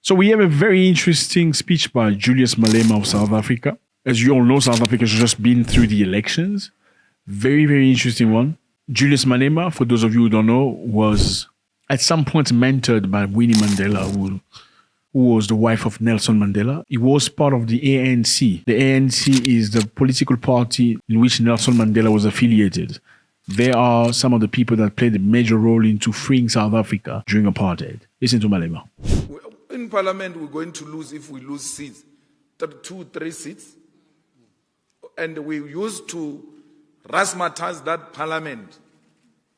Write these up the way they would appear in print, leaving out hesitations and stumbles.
So we have a very interesting speech by Julius Malema of South Africa. As you all know, South Africa has just been through the elections. Very, very interesting one. Julius Malema, for those of you who don't know, was at some point mentored by Winnie Mandela, who was the wife of Nelson Mandela. He was part of the ANC. The ANC is the political party in which Nelson Mandela was affiliated. They are some of the people that played a major role into freeing South Africa during apartheid. Listen to Malema. In Parliament, we're going to lose if we lose seats, 2-3 seats. And we used to razzmatazz that Parliament.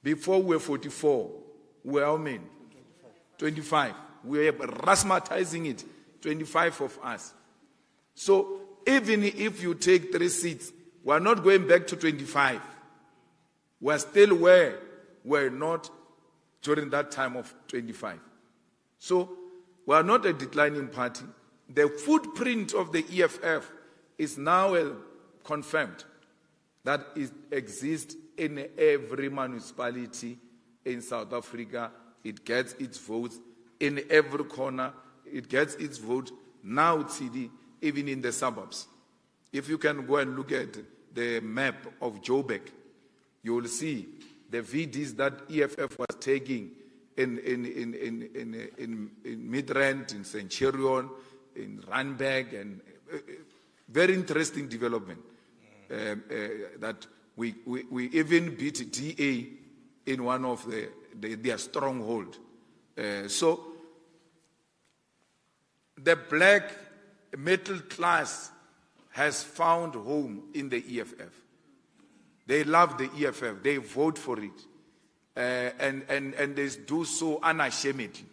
Before we were 44, we were how many? 25. We were razzmatazing it, 25 of us. So even if you take 3 seats, we're not going back to 25. We're still where we're not during that time of 25. So we are not a declining party. The footprint of the EFF is now confirmed that it exists in every municipality in South Africa. It gets its votes in every corner. It gets its vote now, TD, even in the suburbs. If you can go and look at the map of Joburg, you will see the VDs that EFF was taking in Midrand, in Centurion, in Randburg, and very interesting development. That we even beat DA in one of their stronghold. So the black middle class has found home in the EFF. They love the EFF. They vote for it. And they do so unashamedly.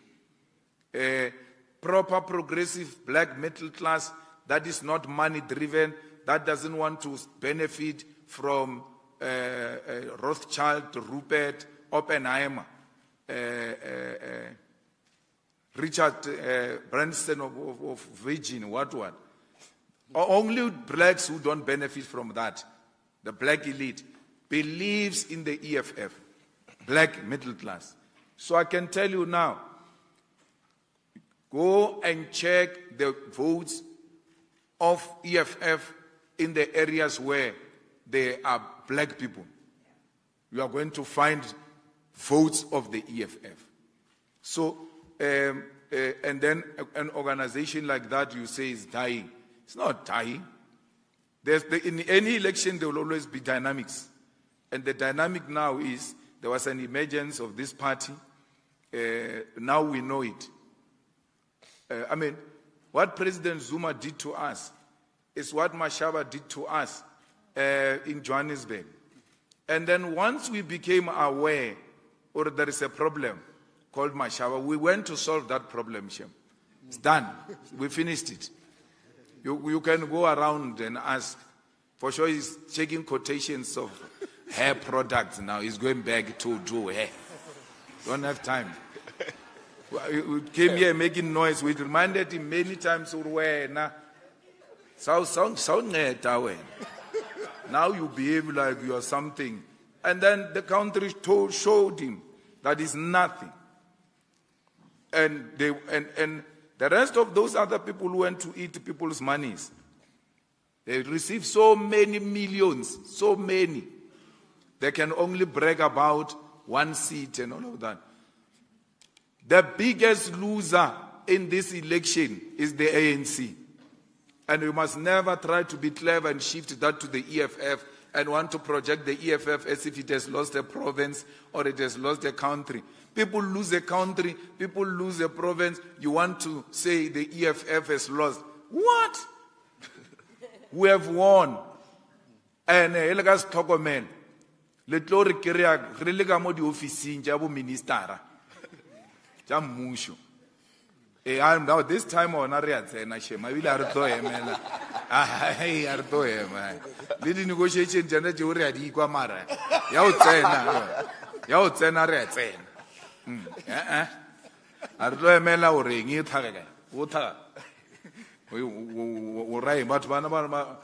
Proper progressive black middle class that is not money driven, that doesn't want to benefit from Rothschild, Rupert, Oppenheimer, Richard Branson of Virgin, what. Only blacks who don't benefit from that, the black elite, believes in the EFF. Black middle class. So I can tell you now, go and check the votes of EFF in the areas where there are black people. You are going to find votes of the EFF. So, and then an organization like that you say is dying. It's not dying. In any election, there will always be dynamics. And the dynamic now is, there was an emergence of this party. Now we know it. I mean, what President Zuma did to us is what Mashaba did to us in Johannesburg. And then once we became aware, or there is a problem called Mashaba, we went to solve that problem, Shem. It's done. We finished it. You can go around and ask. For sure, he's checking quotations of hair products now. He's going back to do hair. Don't have time. We came here making noise. We reminded him many times, now you behave like you are something. And then the country showed him that is nothing. And the rest of those other people who went to eat people's monies, they received so many millions, so many. They can only brag about one seat and all of that. The biggest loser in this election is the ANC. And we must never try to be clever and shift that to the EFF and want to project the EFF as if it has lost a province or it has lost a country. People lose a country, people lose a province. You want to say the EFF has lost. What? We have won. And Elegas Togomen. Letlo re krea re le ka mo di officing ja bo ministera ja mmusho now this time ona re a tsena shema ile a re tlo emela ai a re tlo ema le di negotiation jana je o re a di kwa mara ya o tsena re a tsena a re tlo emela o reng e thagaka o thaga o rai batho bana ba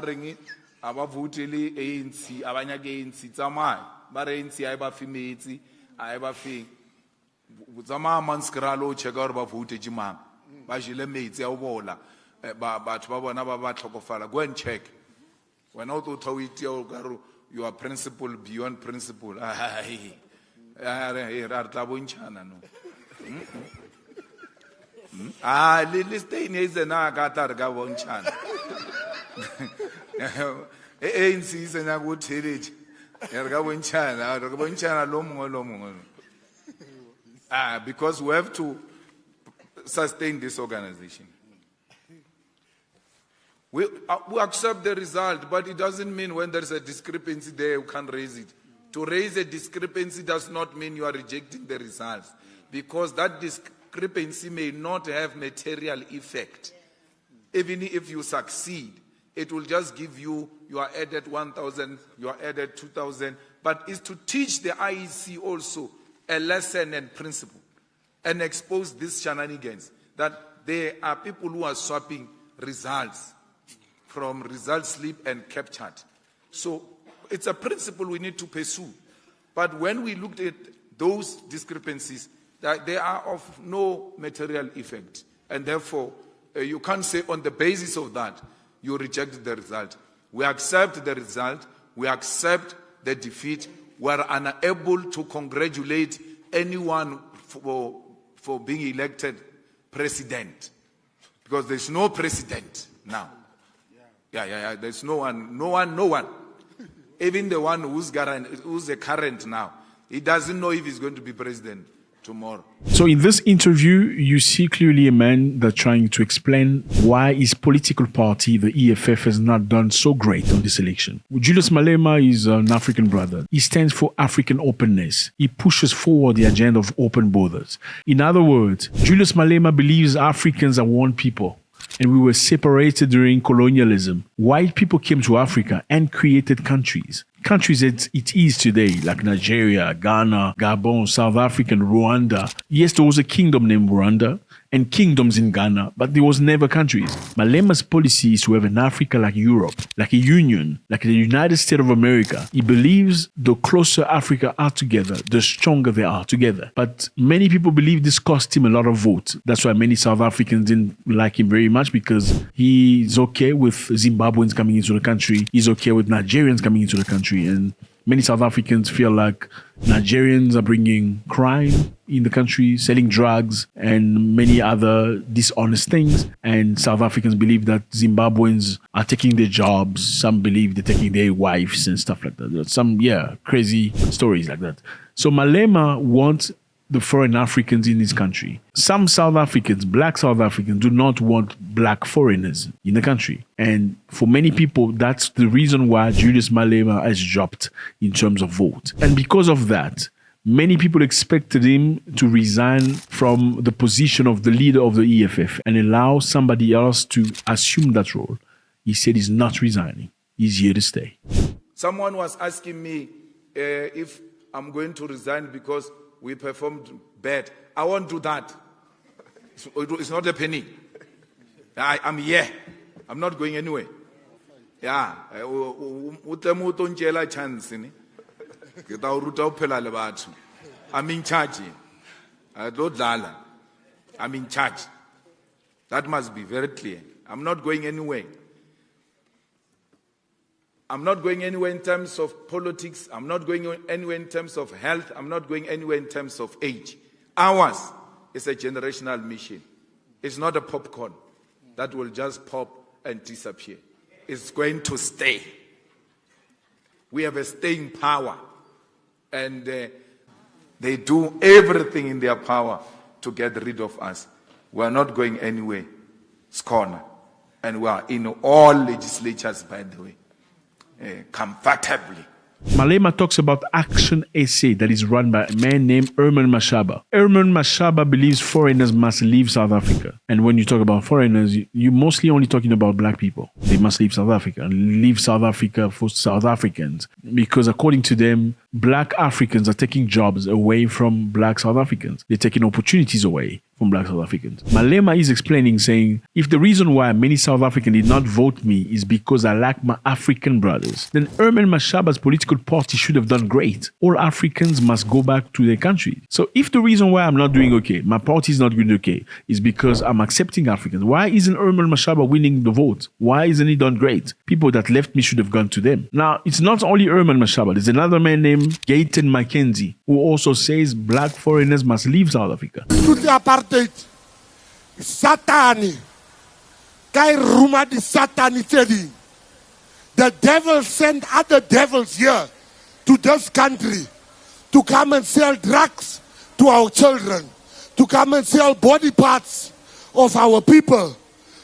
reng aba vote le ANC abanya ke ANC tsamaya ba re ANC ai ba fi metsi ai ba fi Zama manskralo cheka ba vote jimang. Ba jile metsi a bola. Batho ba bona ba tlhokofala. Go and check. When out to it you are principle beyond principle. Lili stay is na gata ga bonchana. ANC is na go thelete. Erga bonchana lo mongwe. Because we have to sustain this organization. We accept the result, but it doesn't mean when there's a discrepancy there, you can't raise it. To raise a discrepancy does not mean you are rejecting the results, because that discrepancy may not have material effect. Even if you succeed, it will just give you are added 1,000, you are added 2,000, but it's to teach the IEC also a lesson and principle and expose these shenanigans that there are people who are swapping results from result slip and captured. So it's a principle we need to pursue. But when we looked at those discrepancies, that they are of no material effect. And therefore, you can't say on the basis of that, you reject the result. We accept the result. We accept the defeat. We are unable to congratulate anyone for being elected president. Because there's no president now. Yeah. There's no one. Even the one who's the current now, he doesn't know if he's going to be president tomorrow. So in this interview, you see clearly a man that's trying to explain why his political party, the EFF, has not done so great on this election. Julius Malema is an African brother. He stands for African openness. He pushes forward the agenda of open borders. In other words, Julius Malema believes Africans are one people, and we were separated during colonialism. White people came to Africa and created countries. Countries that it is today, like Nigeria, Ghana, Gabon, South Africa, and Rwanda. Yes, there was a kingdom named Rwanda and kingdoms in Ghana, but there was never countries. Malema's policy is to have an Africa like Europe, like a union, like the United States of America. He believes the closer Africa are together, the stronger they are together. But many people believe this cost him a lot of votes. That's why many South Africans didn't like him very much, because he's okay with Zimbabweans coming into the country. He's okay with Nigerians coming into the country. And many South Africans feel like Nigerians are bringing crime in the country, selling drugs and many other dishonest things. And South Africans believe that Zimbabweans are taking their jobs. Some believe they're taking their wives and stuff like that. Some, crazy stories like that. So Malema wants the foreign Africans in his country. Some South Africans, black South Africans, do not want black foreigners in the country. And for many people, that's the reason why Julius Malema has dropped in terms of vote. And because of that, many people expected him to resign from the position of the leader of the EFF and allow somebody else to assume that role. He said he's not resigning. He's here to stay. Someone was asking me if I'm going to resign because we performed bad. I won't do that. It's not a penny. I'm here. I'm not going anywhere. Yeah. I'm in charge. I'm in charge. That must be very clear. I'm not going anywhere. I'm not going anywhere in terms of politics. I'm not going anywhere in terms of health. I'm not going anywhere in terms of age. Ours is a generational mission. It's not a popcorn that will just pop and disappear. It's going to stay. We have a staying power. And they do everything in their power to get rid of us. We are not going anywhere. It's corner. And we are in all legislatures, by the way. Comfortably. Malema talks about Action SA that is run by a man named Herman Mashaba. Herman Mashaba believes foreigners must leave South Africa. And when you talk about foreigners, you're mostly only talking about black people. They must leave South Africa and leave South Africa for South Africans. Because according to them, black Africans are taking jobs away from black South Africans. They're taking opportunities away from black South Africans. Malema is explaining, saying, if the reason why many South Africans did not vote me is because I lack my African brothers, then Herman Mashaba's political party should have done great. All Africans must go back to their country. So if the reason why I'm not doing okay, my party is not doing okay, is because I'm accepting Africans, why isn't Herman Mashaba winning the vote? Why isn't he done great? People that left me should have gone to them. Now, it's not only Herman Mashaba. There's another man named Gayton Mackenzie who also says black foreigners must leave South Africa. To the apartheid, Satani, Kai Ruma di Satani Tedi. The devil sent other devils here to this country to come and sell drugs to our children, to come and sell body parts of our people,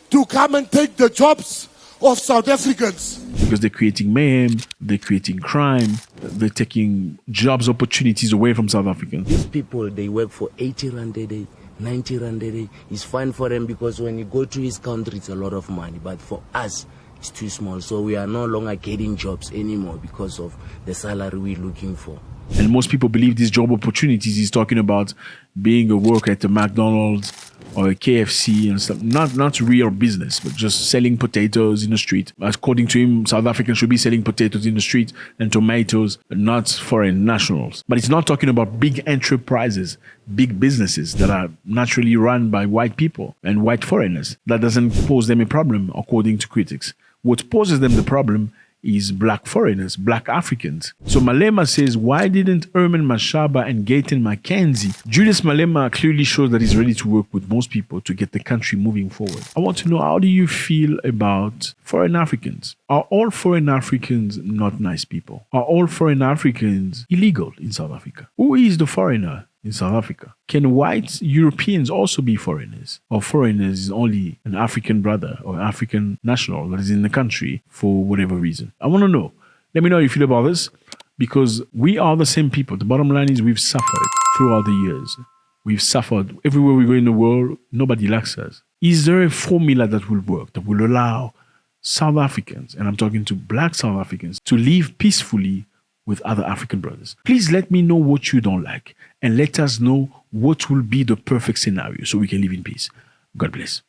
to come and take the jobs of South Africans. Because they're creating mayhem, they're creating crime, they're taking jobs opportunities away from South Africans. These people, they work for 80 rand a day, 90 rand a day. It's fine for them because when you go to his country, it's a lot of money. But for us, it's too small. So we are no longer getting jobs anymore because of the salary we're looking for. And most people believe these job opportunities he's talking about being a worker at a McDonald's or a KFC and stuff. Not real business, but just selling potatoes in the street. According to him, South Africans should be selling potatoes in the street and tomatoes, not foreign nationals. But it's not talking about big enterprises, big businesses that are naturally run by white people and white foreigners. That doesn't pose them a problem, according to critics. What poses them the problem is black foreigners, black Africans. So Malema says, why didn't Herman Mashaba and Gayton Mackenzie? Julius Malema clearly shows that he's ready to work with most people to get the country moving forward. I want to know, how do you feel about foreign Africans? Are all foreign Africans not nice people? Are all foreign Africans illegal in South Africa? Who is the foreigner in South Africa? Can white Europeans also be foreigners? Or foreigners is only an African brother or African national that is in the country for whatever reason? I want to know. Let me know how you feel about this, because we are the same people. The bottom line is we've suffered throughout the years. We've suffered. Everywhere we go in the world, nobody likes us. Is there a formula that will work, that will allow South Africans, and I'm talking to black South Africans, to live peacefully with other African brothers? Please let me know what you don't like and let us know what will be the perfect scenario so we can live in peace. God bless.